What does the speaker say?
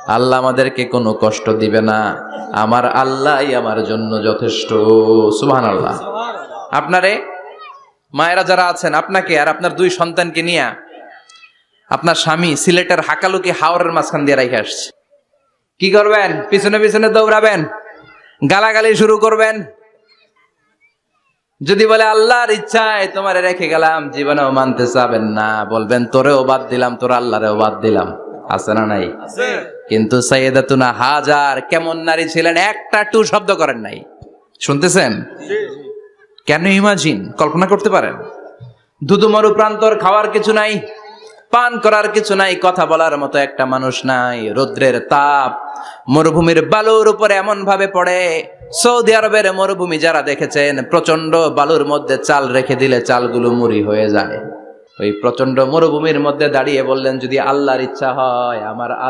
আল্লাহ আমাদেরকে কোনো কষ্ট দিবে না, আমার আল্লাহই আমার জন্য যথেষ্ট। সুবহানাল্লাহ। আপনারে মায়েরা যারা আছেন, আপনাকে আর আপনার দুই সন্তানকে নিয়ে আপনার স্বামী সিলেটের হাকালুকি হাওরের মাঝখান দিয়ে রেখে আসছে। কি করবেন? পিছনে পিছনে দৌড়াবেন, গালাগালি শুরু করবেন। যদি বলে আল্লাহর ইচ্ছায় তোমারে রেখে গেলাম, জীবনেও মানতে চাবেন না, বলবেন তোরেও বাদ দিলাম, তোর আল্লাহরেও বাদ দিলাম। আছে না নাই? কিন্তু সাইয়েদাতুনা হাজার কেমন নারী ছিলেন, একটা টু শব্দ করেন নাই। শুনতেছেন? কেন ইমাজিন, কল্পনা করতে পারেন? দুধু মরু প্রান্তর, খাওয়ার কিছু নাই, পান করার কিছু নাই, কথা বলার মতো একটা মানুষ নাই। রৌদ্রের তাপ মরুভূমির বালুর উপরে এমন ভাবে পড়ে, সৌদি আরবের মরুভূমি যারা দেখেছেন, প্রচন্ড বালুর মধ্যে চাল রেখে দিলে চালগুলো মুড়ি হয়ে যায়। ওই প্রচন্ড মরুভূমির মধ্যে দাঁড়িয়ে বললেন, যদি আল্লাহর ইচ্ছা হয় আমার